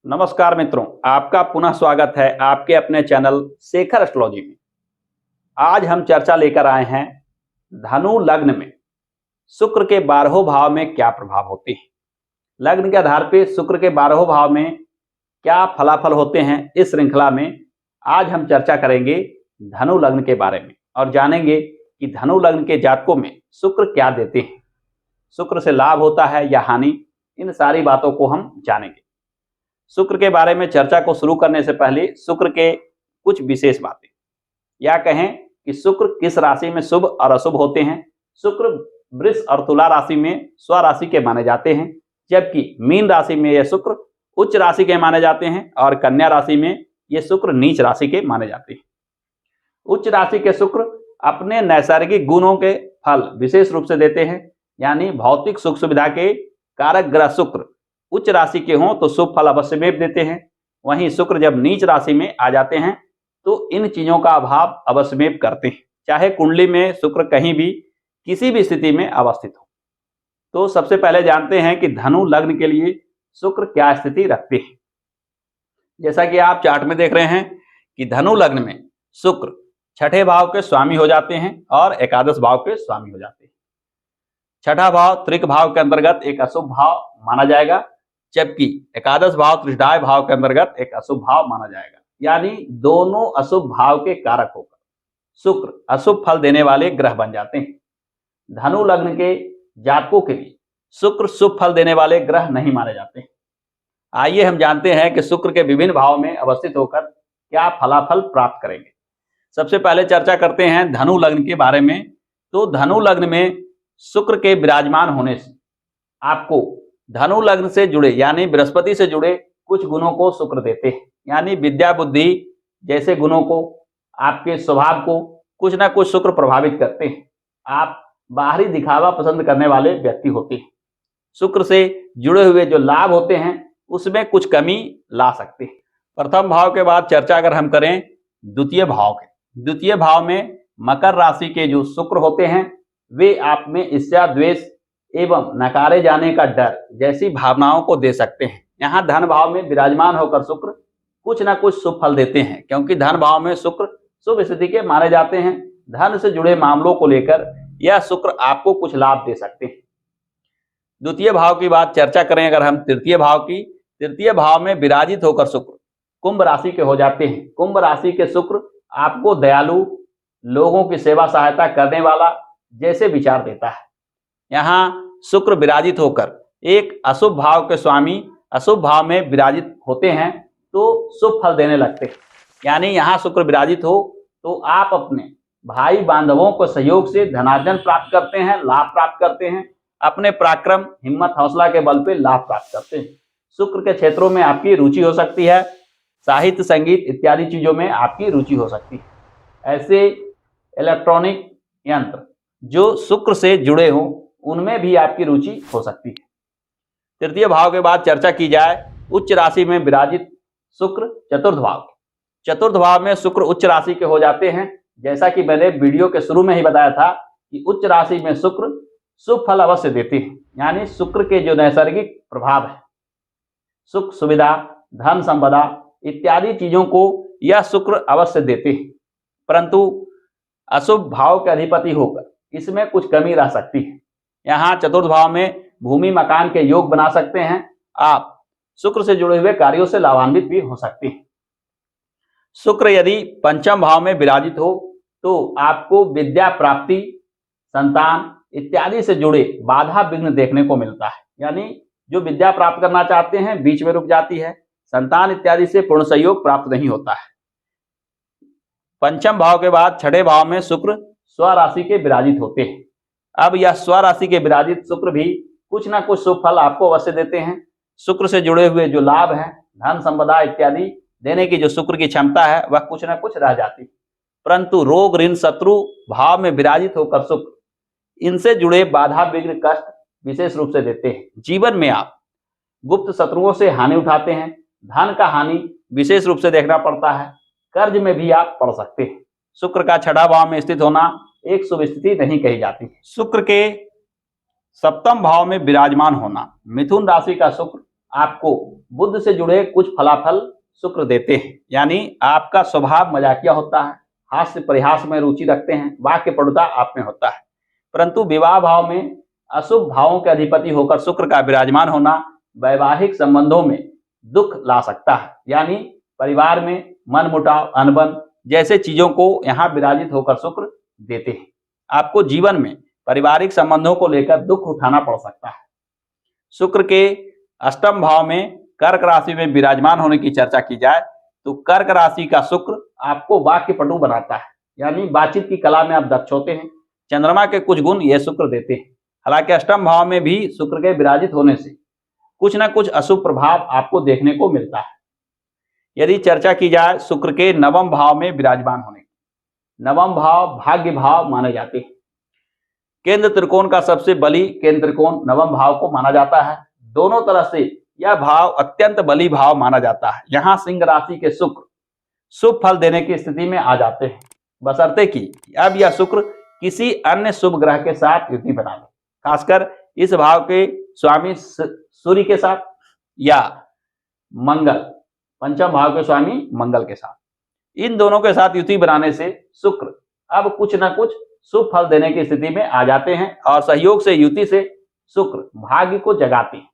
नमस्कार मित्रों, आपका पुनः स्वागत है आपके अपने चैनल शेखर एस्ट्रोलॉजी में। आज हम चर्चा लेकर आए हैं धनु लग्न में शुक्र के 12वें भाव में क्या प्रभाव होते हैं। लग्न के आधार पर शुक्र के 12वें भाव में क्या फलाफल होते हैं, इस श्रृंखला में आज हम चर्चा करेंगे धनु लग्न के बारे में और जानेंगे कि धनु लग्न के जातकों में शुक्र क्या देते हैं, शुक्र से लाभ होता है या हानि, इन सारी बातों को हम जानेंगे। शुक्र के बारे में चर्चा को शुरू करने से पहले शुक्र के कुछ विशेष बातें, या कहें कि शुक्र किस राशि में शुभ और अशुभ होते हैं। शुक्र वृष और तुला राशि में स्वराशि के माने जाते हैं, जबकि मीन राशि में यह शुक्र उच्च राशि के माने जाते हैं और कन्या राशि में यह शुक्र नीच राशि के माने जाते हैं। उच्च राशि के शुक्र अपने नैसर्गिक गुणों के फल विशेष रूप से देते हैं, यानी भौतिक सुख सुविधा के कारक ग्रह शुक्र उच्च राशि के हों तो शुभ फल अवश्यमेव देते हैं। वहीं शुक्र जब नीच राशि में आ जाते हैं तो इन चीजों का अभाव अवश्यमेव करते हैं, चाहे कुंडली में शुक्र कहीं भी किसी भी स्थिति में अवस्थित हो। तो सबसे पहले जानते हैं कि धनु लग्न के लिए शुक्र क्या स्थिति रखते हैं। जैसा कि आप चार्ट में देख रहे हैं कि धनु लग्न में शुक्र छठे भाव के स्वामी हो जाते हैं और एकादश भाव के स्वामी हो जाते हैं। छठा भाव त्रिक भाव के अंतर्गत एक अशुभ भाव माना जाएगा, जबकि एकादश भाव त्रिषाढ़ भाव के अंतर्गत एक अशुभ भाव माना जाएगा। यानी दोनों अशुभ भाव के कारक होकर शुक्र अशुभ फल देने वाले ग्रह बन जाते हैं। धनु लग्न के जातकों के लिए शुक्र शुभ फल देने वाले ग्रह नहीं माने जाते हैं। आइए हम जानते हैं कि शुक्र के विभिन्न भाव में अवस्थित होकर क्या फलाफल प्राप्त करेंगे। सबसे पहले चर्चा करते हैं धनु लग्न के बारे में। तो धनु लग्न में शुक्र के विराजमान होने से आपको धनु लग्न से जुड़े यानी बृहस्पति से जुड़े कुछ गुणों को शुक्र देते हैं, यानी विद्या बुद्धि जैसे गुणों को, आपके स्वभाव को कुछ ना कुछ शुक्र प्रभावित करते हैं। आप बाहरी दिखावा पसंद करने वाले व्यक्ति होते हैं। शुक्र से जुड़े हुए जो लाभ होते हैं उसमें कुछ कमी ला सकते हैं। प्रथम भाव के बाद चर्चा अगर हम करें द्वितीय भाव के, द्वितीय भाव में मकर राशि के जो शुक्र होते हैं वे आप में ईर्ष्या, द्वेष एवं नकारे जाने का डर जैसी भावनाओं को दे सकते हैं। यहाँ धन भाव में विराजमान होकर शुक्र कुछ ना कुछ शुभ फल देते हैं, क्योंकि धन भाव में शुक्र शुभ स्थिति के माने जाते हैं। धन से जुड़े मामलों को लेकर यह शुक्र आपको कुछ लाभ दे सकते हैं। द्वितीय भाव की बात चर्चा करें अगर हम तृतीय भाव की, तृतीय भाव में विराजित होकर शुक्र कुंभ राशि के हो जाते हैं। कुंभ राशि के शुक्र आपको दयालु, लोगों की सेवा सहायता करने वाला जैसे विचार देता है। यहाँ शुक्र विराजित होकर एक अशुभ भाव के स्वामी अशुभ भाव में विराजित होते हैं तो शुभ फल देने लगते हैं। यानी यहाँ शुक्र विराजित हो तो आप अपने भाई बांधवों को सहयोग से धनार्जन प्राप्त करते हैं, लाभ प्राप्त करते हैं। अपने पराक्रम, हिम्मत, हौसला के बल पे लाभ प्राप्त करते हैं। शुक्र के क्षेत्रों में आपकी रुचि हो सकती है, साहित्य, संगीत इत्यादि चीजों में आपकी रुचि हो सकती है। ऐसे इलेक्ट्रॉनिक यंत्र जो शुक्र से जुड़े हों उनमें भी आपकी रुचि हो सकती है। तृतीय भाव के बाद चर्चा की जाए उच्च राशि में विराजित शुक्र चतुर्थ भाव। चतुर्थ भाव में शुक्र उच्च राशि के हो जाते हैं। जैसा कि मैंने वीडियो के शुरू में ही बताया था कि उच्च राशि में शुक्र शुभ फल अवश्य देते हैं। यानी शुक्र के जो नैसर्गिक प्रभाव है, सुख सुविधा, धन संपदा इत्यादि चीजों को यह शुक्र अवश्य देते हैं, परंतु अशुभ भाव के अधिपति होकर इसमें कुछ कमी रह सकती है। यहाँ चतुर्थ भाव में भूमि मकान के योग बना सकते हैं। आप शुक्र से जुड़े हुए कार्यों से लाभान्वित भी हो सकते हैं। शुक्र यदि पंचम भाव में विराजित हो तो आपको विद्या प्राप्ति, संतान इत्यादि से जुड़े बाधा विघ्न देखने को मिलता है। यानी जो विद्या प्राप्त करना चाहते हैं बीच में रुक जाती है, संतान इत्यादि से पूर्ण सहयोग प्राप्त नहीं होता है। पंचम भाव के बाद छठे भाव में शुक्र स्वराशि के विराजित होते हैं। अब यह स्वराशि के विराजित शुक्र भी कुछ ना कुछ शुभ फल आपको अवश्य देते हैं। शुक्र से जुड़े हुए जो लाभ हैं, धन संपदा इत्यादि देने की जो शुक्र की क्षमता है वह कुछ ना कुछ रह जाती है, परंतु रोग, ऋण, शत्रु भाव में विराजित होकर शुक्र इनसे जुड़े बाधा, विघ्न, कष्ट विशेष रूप से देते हैं। जीवन में आप गुप्त शत्रुओं से हानि उठाते हैं। धन का हानि विशेष रूप से देखना पड़ता है। कर्ज में भी आप पड़ सकते हैं। शुक्र का छठा भाव में स्थित होना एक शुभ स्थिति नहीं कही जाती। शुक्र के सप्तम भाव में विराजमान होना, मिथुन राशि का शुक्र आपको बुद्ध से जुड़े कुछ फलाफल शुक्र देते हैं। यानी आपका स्वभाव मजाकिया होता है, हास्य परिहास में रुचि रखते हैं, वाक्य पटुता आप में होता है। परंतु विवाह भाव में अशुभ भावों के अधिपति होकर शुक्र का विराजमान होना वैवाहिक संबंधों में दुख ला सकता है। यानी परिवार में मनमुटाव, अनबन जैसे चीजों को यहाँ विराजित होकर शुक्र देते हैं। आपको जीवन में पारिवारिक संबंधों को लेकर दुख उठाना पड़ सकता है। शुक्र के अष्टम भाव में कर्क राशि में विराजमान होने की चर्चा की जाए तो कर्क राशि का शुक्र आपको वाक्य पटु बनाता है। यानी बातचीत की कला में आप दक्ष होते हैं। चंद्रमा के कुछ गुण यह शुक्र देते हैं। हालांकि अष्टम भाव में भी शुक्र के विराजित होने से कुछ न कुछ अशुभ प्रभाव आपको देखने को मिलता है। यदि चर्चा की जाए शुक्र के नवम भाव में विराजमान होने की, नवम भाव भाग्य भाव माने जाते हैं। केंद्र त्रिकोण का सबसे बली केंद्र त्रिकोण नवम भाव को माना जाता है। दोनों तरह से यह भाव अत्यंत बली भाव माना जाता है। यहाँ सिंह राशि के शुक्र शुभ फल देने की स्थिति में आ जाते हैं, बशर्ते कि अब यह शुक्र किसी अन्य शुभ ग्रह के साथ युति बना ले, खासकर इस भाव के स्वामी सूर्य के साथ या मंगल, पंचम भाव के स्वामी मंगल के साथ। इन दोनों के साथ युति बनाने से शुक्र अब कुछ न कुछ शुभ फल देने की स्थिति में आ जाते हैं और सहयोग से युति से शुक्र भाग्य को जगाते हैं।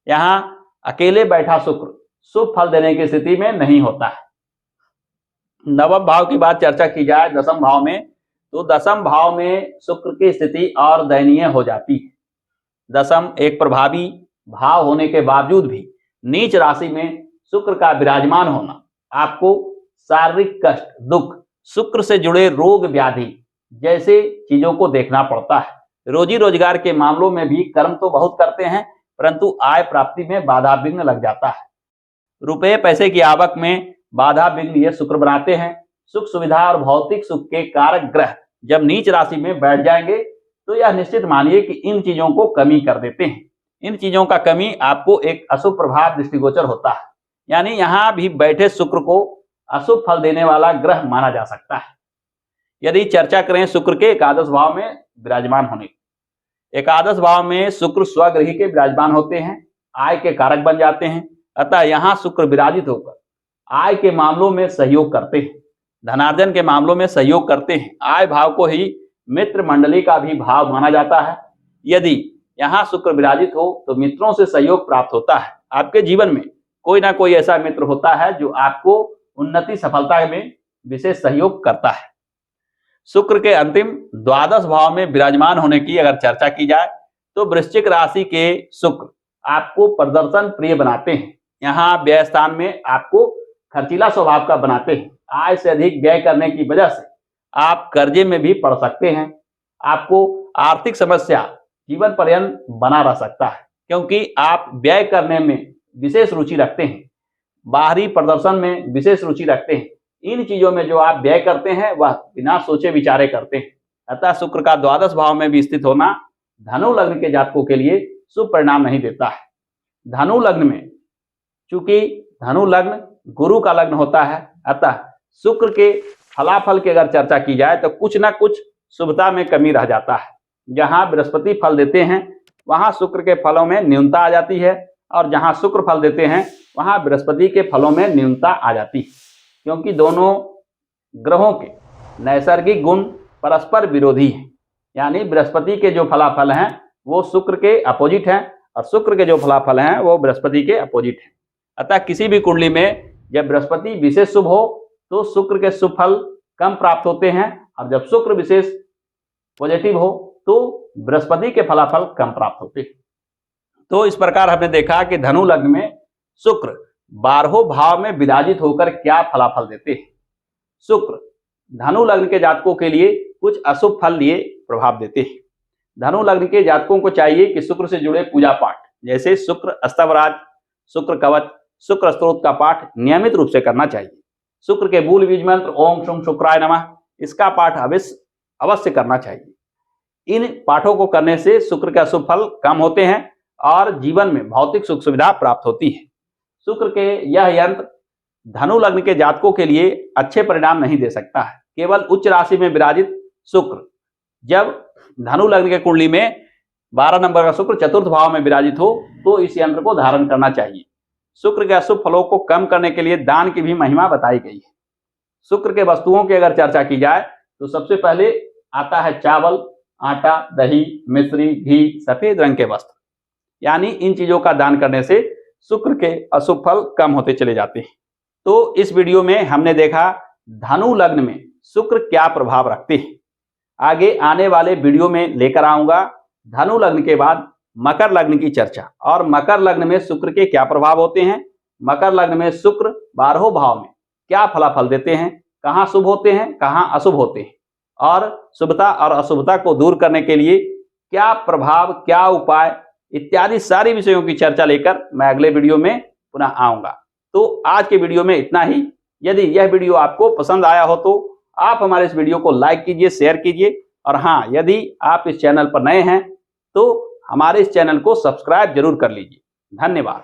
यहाँ अकेले बैठा शुक्र शुभ फल देने की स्थिति में नहीं होता है। नवम भाव की बात चर्चा की जाए दसम भाव में, तो दसम भाव में शुक्र की स्थिति और दयनीय हो जाती है। दसम एक प्रभावी भाव होने के बावजूद भी नीच राशि में शुक्र का विराजमान होना आपको शारीरिक कष्ट, दुख, शुक्र से जुड़े रोग व्याधि जैसे चीजों को देखना पड़ता है। रोजी रोजगार के मामलों में भी कर्म तो बहुत करते हैं, परंतु आय प्राप्ति में बाधा विघ्न लग जाता है। रुपए पैसे की आवक में बाधा विघ्न ये शुक्र बनाते हैं। सुख सुविधा और भौतिक सुख के कारक ग्रह जब नीच राशि में बैठ जाएंगे तो यह निश्चित मानिए कि इन चीजों को कमी कर देते हैं। इन चीजों का कमी आपको एक अशुभ प्रभाव दृष्टिगोचर होता है। यानी यहाँ भी बैठे शुक्र को अशुभ फल देने वाला ग्रह माना जा सकता है। यदि चर्चा करें शुक्र के एकादश भाव में विराजमान होने की, एकादश भाव में शुक्र स्वगृही के विराजमान होते हैं, आय के कारक बन जाते हैं। अतः यहाँ शुक्र विराजित होकर आय के मामलों में सहयोग करते हैं, धनार्जन के मामलों में सहयोग करते हैं। आय भाव को ही मित्र मंडली का भी भाव माना जाता है। यदि यहाँ शुक्र विराजित हो तो मित्रों से सहयोग प्राप्त होता है। आपके जीवन में कोई ना कोई ऐसा मित्र होता है जो आपको उन्नति सफलता में विशेष सहयोग करता है। शुक्र के अंतिम द्वादश भाव में विराजमान होने की अगर चर्चा की जाए तो वृश्चिक राशि के शुक्र आपको प्रदर्शन प्रिय बनाते हैं। यहाँ व्यय स्थान में आपको खर्चीला स्वभाव का बनाते हैं। आय से अधिक व्यय करने की वजह से आप कर्जे में भी पड़ सकते हैं। आपको आर्थिक समस्या जीवन पर्यंत बना रह सकता है, क्योंकि आप व्यय करने में विशेष रुचि रखते हैं, बाहरी प्रदर्शन में विशेष रुचि रखते हैं। इन चीजों में जो आप व्यय करते हैं वह बिना सोचे विचारे करते हैं। अतः शुक्र का द्वादश भाव में भी स्थित होना धनु लग्न के जातकों के लिए शुभ परिणाम नहीं देता है। धनु लग्न में चूंकि धनु लग्न गुरु का लग्न होता है, अतः शुक्र के फलाफल की अगर चर्चा की जाए तो कुछ ना कुछ शुभता में कमी रह जाता है। जहां बृहस्पति फल देते हैं वहां शुक्र के फलों में न्यूनता आ जाती है, और जहां शुक्र फल देते हैं वहां बृहस्पति के फलों में न्यूनता आ जाती है, क्योंकि दोनों ग्रहों के नैसर्गिक गुण परस्पर विरोधी हैं। यानी बृहस्पति के जो फलाफल हैं वो शुक्र के अपोजिट हैं और शुक्र के जो फलाफल हैं वो बृहस्पति के अपोजिट हैं। अतः किसी भी कुंडली में जब बृहस्पति विशेष शुभ हो तो शुक्र के शुभ फल कम प्राप्त होते हैं, और जब शुक्र विशेष पॉजिटिव हो तो बृहस्पति के फलाफल कम प्राप्त होते हैं। तो इस प्रकार हमने देखा कि धनु लग्न में शुक्र 12वें भाव में विराजित होकर क्या फलाफल देते हैं। शुक्र धनु लग्न के जातकों के लिए कुछ अशुभ फल लिए प्रभाव देते हैं। धनु लग्न के जातकों को चाहिए कि शुक्र से जुड़े पूजा पाठ जैसे शुक्र अष्टवराज, शुक्र कवच, शुक्र स्तोत्र का पाठ नियमित रूप से करना चाहिए। शुक्र के मूल बीज मंत्र ओम शुम शुक्राय नमः, इसका पाठ अवश्य करना चाहिए। इन पाठों को करने से शुक्र के अशुभ फल कम होते हैं और जीवन में भौतिक सुख सुविधा प्राप्त होती है। शुक्र के यह यंत्र धनु लग्न के जातकों के लिए अच्छे परिणाम नहीं दे सकता है। केवल उच्च राशि में विराजित शुक्र जब धनु लग्न के कुंडली में 12 नंबर का शुक्र चतुर्थ भाव में विराजित हो तो इस यंत्र को धारण करना चाहिए। शुक्र के अशुभ फलों को कम करने के लिए दान की भी महिमा बताई गई है। शुक्र के वस्तुओं की अगर चर्चा की जाए तो सबसे पहले आता है चावल, आटा, दही, मिश्री, घी, सफेद रंग के वस्त्र। यानी इन चीजों का दान करने से शुक्र के अशुभ फल कम होते चले जाते हैं। तो इस वीडियो में हमने देखा धनु लग्न में शुक्र क्या प्रभाव रखते हैं। आगे आने वाले वीडियो में लेकर आऊंगा धनु लग्न के बाद मकर लग्न की चर्चा, और मकर लग्न में शुक्र के क्या प्रभाव होते हैं, मकर लग्न में शुक्र 12वें भाव में क्या फलाफल देते हैं, कहाँ शुभ होते हैं, कहाँ अशुभ होते हैं, और शुभता और अशुभता को दूर करने के लिए क्या प्रभाव, क्या उपाय इत्यादि सारी विषयों की चर्चा लेकर मैं अगले वीडियो में पुनः आऊंगा। तो आज के वीडियो में इतना ही। यदि यह वीडियो आपको पसंद आया हो तो आप हमारे इस वीडियो को लाइक कीजिए, शेयर कीजिए, और हाँ, यदि आप इस चैनल पर नए हैं तो हमारे इस चैनल को सब्सक्राइब जरूर कर लीजिए। धन्यवाद।